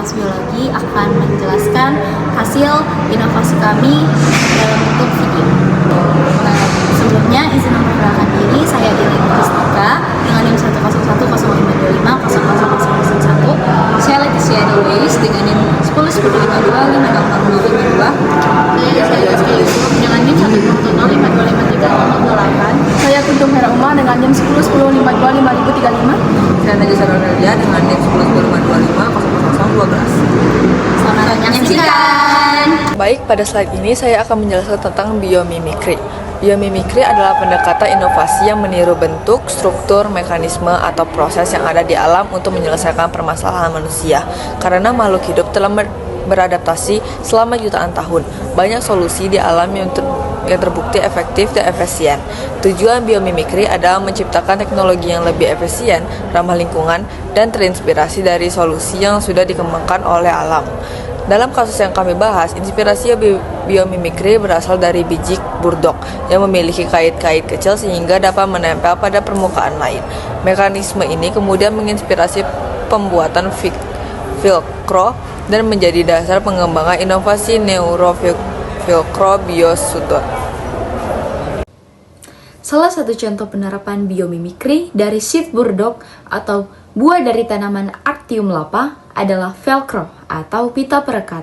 Fakultas Biologi akan menjelaskan hasil inovasi kami dalam bentuk video. Nah, sebelumnya izin memperkenalkan diri, saya Dilin Kristika dengan NIM 10105050001. Saya Leticia Dewis dengan NIM 1010525652. Saya Rizky Yusuf dengan NIM 100525308. Saya Kuntum Hera Uma dengan NIM 1010525035. Saya Najwa Saronadia dengan NIM 101052500012. Selamat menyaksikan. Baik, pada slide ini saya akan menjelaskan tentang biomimikri. Biomimikri adalah pendekatan inovasi yang meniru bentuk, struktur, mekanisme, atau proses yang ada di alam untuk menyelesaikan permasalahan manusia. Karena makhluk hidup telah beradaptasi selama jutaan tahun, banyak solusi di alam yang terbukti efektif dan efisien. Tujuan biomimikri adalah menciptakan teknologi yang lebih efisien, ramah lingkungan, dan terinspirasi dari solusi yang sudah dikembangkan oleh alam. Dalam kasus yang kami bahas, inspirasi biomimikri berasal dari biji burdok yang memiliki kait-kait kecil sehingga dapat menempel pada permukaan lain. Mekanisme ini kemudian menginspirasi pembuatan velcro dan menjadi dasar pengembangan inovasi neurovelcro biosudot. Salah satu contoh penerapan biomimikri dari seed burdok atau buah dari tanaman Artium lapa adalah velcro atau pita perekat.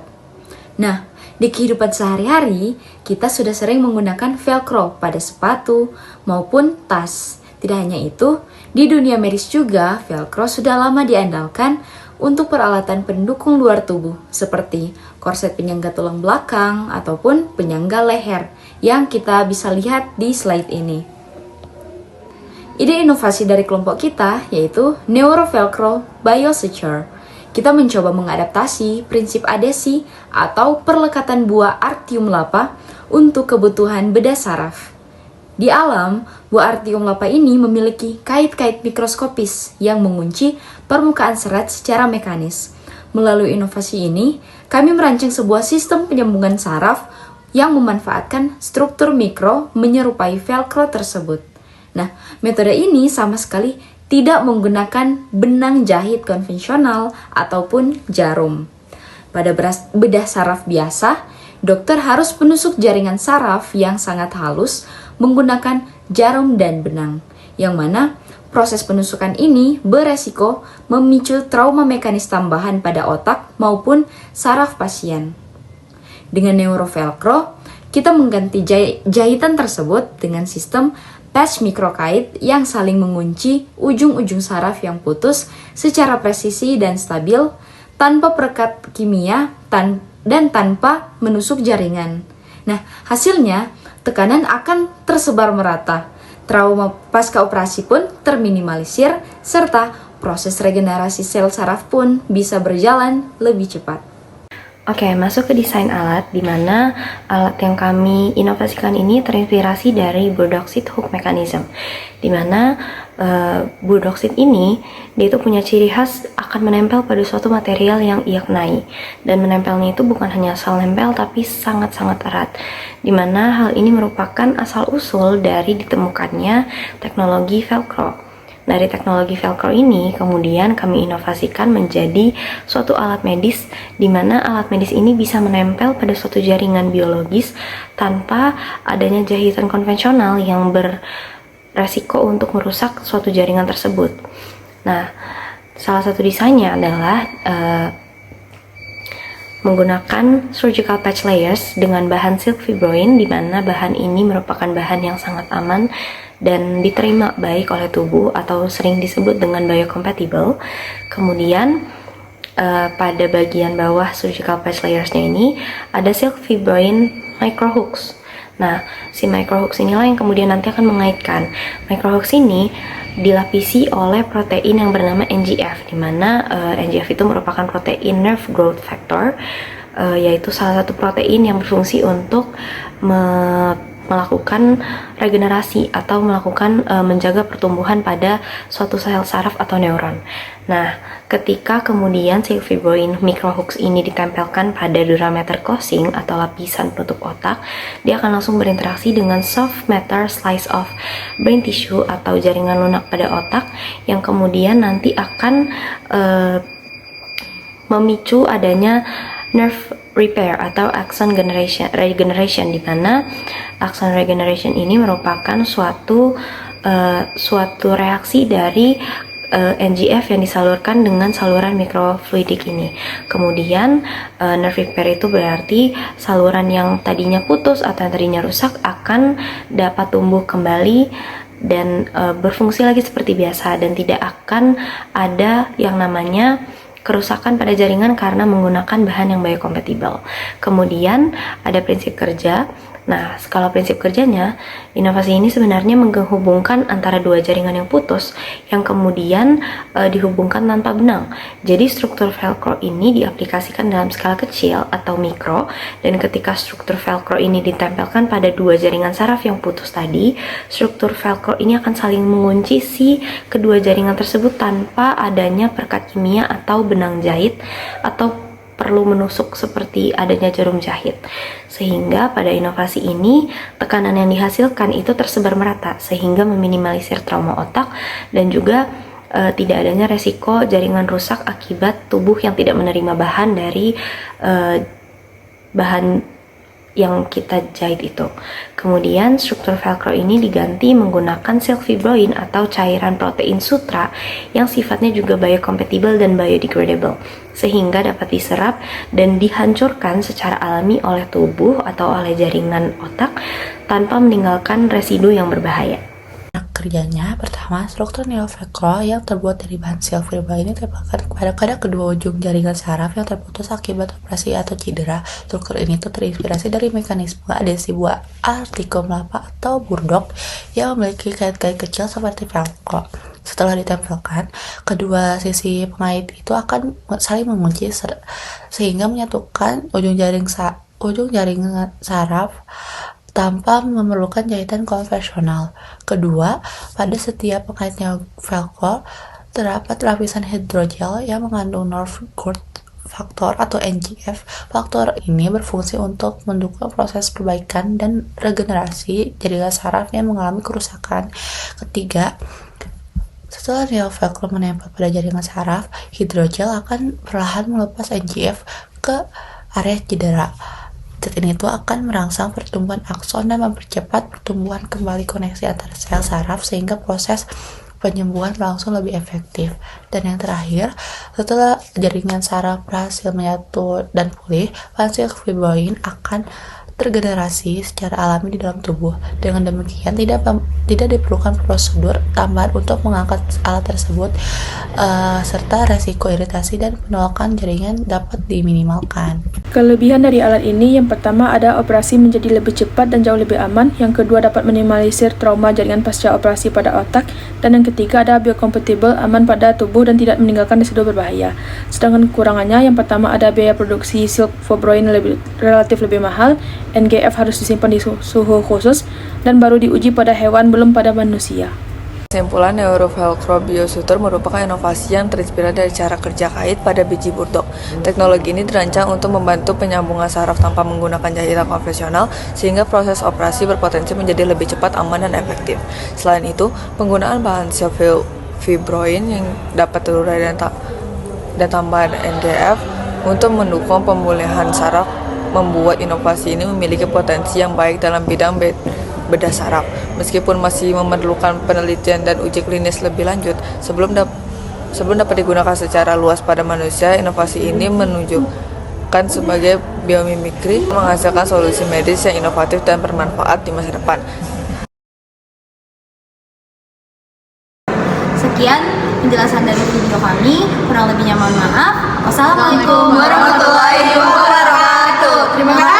Nah, di kehidupan sehari-hari, kita sudah sering menggunakan velcro pada sepatu maupun tas. Tidak hanya itu, di dunia medis juga velcro sudah lama diandalkan untuk peralatan pendukung luar tubuh seperti korset penyangga tulang belakang ataupun penyangga leher yang kita bisa lihat di slide ini. Ide inovasi dari kelompok kita yaitu NeuroVelcro Biosecure. Kita mencoba mengadaptasi prinsip adesi atau perlekatan buah Artium lapa untuk kebutuhan bedah saraf. Di alam, buah Artium lapa ini memiliki kait-kait mikroskopis yang mengunci permukaan serat secara mekanis. Melalui inovasi ini, kami merancang sebuah sistem penyambungan saraf yang memanfaatkan struktur mikro menyerupai velcro tersebut. Nah, metode ini sama sekali tidak menggunakan benang jahit konvensional ataupun jarum. Pada bedah saraf biasa, dokter harus menusuk jaringan saraf yang sangat halus menggunakan jarum dan benang, yang mana proses penusukan ini beresiko memicu trauma mekanis tambahan pada otak maupun saraf pasien. Dengan NeuroVelcro, kita mengganti jahitan tersebut dengan sistem patch mikrokait yang saling mengunci ujung-ujung saraf yang putus secara presisi dan stabil tanpa perekat kimia dan tanpa menusuk jaringan. Nah, hasilnya tekanan akan tersebar merata, trauma pasca operasi pun terminimalisir, serta proses regenerasi sel saraf pun bisa berjalan lebih cepat. Oke, masuk ke desain alat, di mana alat yang kami inovasikan ini terinspirasi dari Burdock Seed Hook Mechanism, di mana Burdock Seed ini dia itu punya ciri khas akan menempel pada suatu material yang ia kenai, dan menempelnya itu bukan hanya asal nempel tapi sangat-sangat erat, di mana hal ini merupakan asal-usul dari ditemukannya teknologi velcro. Dari teknologi velcro ini kemudian kami inovasikan menjadi suatu alat medis, di mana alat medis ini bisa menempel pada suatu jaringan biologis tanpa adanya jahitan konvensional yang beresiko untuk merusak suatu jaringan tersebut. Nah, salah satu desainnya adalah menggunakan surgical patch layers dengan bahan silk fibroin, di mana bahan ini merupakan bahan yang sangat aman dan diterima baik oleh tubuh atau sering disebut dengan biocompatible. Kemudian pada bagian bawah surgical patch layersnya ini ada silk fibroin microhooks. Nah, si microhooks inilah yang kemudian nanti akan mengaitkan. Microhooks ini dilapisi oleh protein yang bernama NGF, di mana NGF itu merupakan protein nerve growth factor, yaitu salah satu protein yang berfungsi untuk melakukan regenerasi atau melakukan menjaga pertumbuhan pada suatu sel saraf atau neuron. Nah, ketika kemudian si fibroin microhooks ini ditempelkan pada durameter closing atau lapisan penutup otak, dia akan langsung berinteraksi dengan soft matter slice of brain tissue atau jaringan lunak pada otak, yang kemudian nanti akan memicu adanya nerve repair atau axon regeneration, di mana axon regeneration ini merupakan suatu reaksi dari NGF yang disalurkan dengan saluran mikrofluidik ini. Kemudian nerve repair itu berarti saluran yang tadinya putus atau yang tadinya rusak akan dapat tumbuh kembali dan berfungsi lagi seperti biasa, dan tidak akan ada yang namanya kerusakan pada jaringan karena menggunakan bahan yang biokompatibel. Kemudian ada prinsip kerja. Nah, kalau prinsip kerjanya, inovasi ini sebenarnya menghubungkan antara dua jaringan yang putus yang kemudian dihubungkan tanpa benang. Jadi struktur velcro ini diaplikasikan dalam skala kecil atau mikro, dan ketika struktur velcro ini ditempelkan pada dua jaringan saraf yang putus tadi, struktur velcro ini akan saling mengunci si kedua jaringan tersebut tanpa adanya perekat kimia atau benang jahit atau perlu menusuk seperti adanya jarum jahit. Sehingga pada inovasi ini tekanan yang dihasilkan itu tersebar merata sehingga meminimalisir trauma otak dan juga tidak adanya resiko jaringan rusak akibat tubuh yang tidak menerima bahan dari bahan yang kita jahit itu. Kemudian struktur velcro ini diganti menggunakan silk fibroin atau cairan protein sutra yang sifatnya juga biocompatible dan biodegradable, sehingga dapat diserap dan dihancurkan secara alami oleh tubuh atau oleh jaringan otak tanpa meninggalkan residu yang berbahaya. Kerjanya, pertama, struktur neovelcro yang terbuat dari bahan silk fibroin ini terpakat pada kedua ujung jaringan saraf yang terputus akibat operasi atau cedera. Struktur ini tuh terinspirasi dari mekanisme adesi buah Artium lapa atau burdock yang memiliki kait-kait kecil seperti velcro. Setelah ditempelkan, kedua sisi pengait itu akan saling mengunci sehingga menyatukan ujung jaringan saraf tanpa memerlukan jahitan konvensional. Kedua, pada setiap pengaitnya velcro terdapat lapisan hidrogel yang mengandung nerve growth factor atau NGF. Faktor ini berfungsi untuk mendukung proses perbaikan dan regenerasi jaringan saraf yang mengalami kerusakan. Ketiga, setelah neovelcro menempel pada jaringan saraf, hidrogel akan perlahan melepas NGF ke area cedera. Zat ini tuh akan merangsang pertumbuhan akson dan mempercepat pertumbuhan kembali koneksi antara sel saraf sehingga proses penyembuhan berlangsung lebih efektif. Dan yang terakhir, setelah jaringan saraf berhasil menyatu dan pulih, bahan silk fibroin akan tergenerasi secara alami di dalam tubuh. Dengan demikian tidak diperlukan prosedur tambahan untuk mengangkat alat tersebut, serta resiko iritasi dan penolakan jaringan dapat diminimalkan. Kelebihan dari alat ini yang pertama ada operasi menjadi lebih cepat dan jauh lebih aman, yang kedua dapat minimalisir trauma jaringan pasca operasi pada otak, dan yang ketiga ada biocompatible, aman pada tubuh dan tidak meninggalkan residu berbahaya. Sedangkan kekurangannya, yang pertama ada biaya produksi silk fibroin relatif lebih mahal, NGF harus disimpan di suhu khusus, dan baru diuji pada hewan belum pada manusia. Kesimpulan, neurovelcro biosuture merupakan inovasi yang terinspirasi dari cara kerja kait pada biji burdock. Teknologi ini dirancang untuk membantu penyambungan saraf tanpa menggunakan jahitan konvensional, sehingga proses operasi berpotensi menjadi lebih cepat, aman, dan efektif. Selain itu, penggunaan bahan silk fibroin yang dapat terurai dan tambahan NGF untuk mendukung pemulihan saraf membuat inovasi ini memiliki potensi yang baik dalam bidang bedah saraf. Meskipun masih memerlukan penelitian dan uji klinis lebih lanjut sebelum dapat digunakan secara luas pada manusia, inovasi ini menunjukkan sebagai biomimikri menghasilkan solusi medis yang inovatif dan bermanfaat di masa depan. Sekian penjelasan dari video kami, kurang lebihnya mohon maaf. Wassalamualaikum warahmatullahi wabarakatuh. Terima kasih.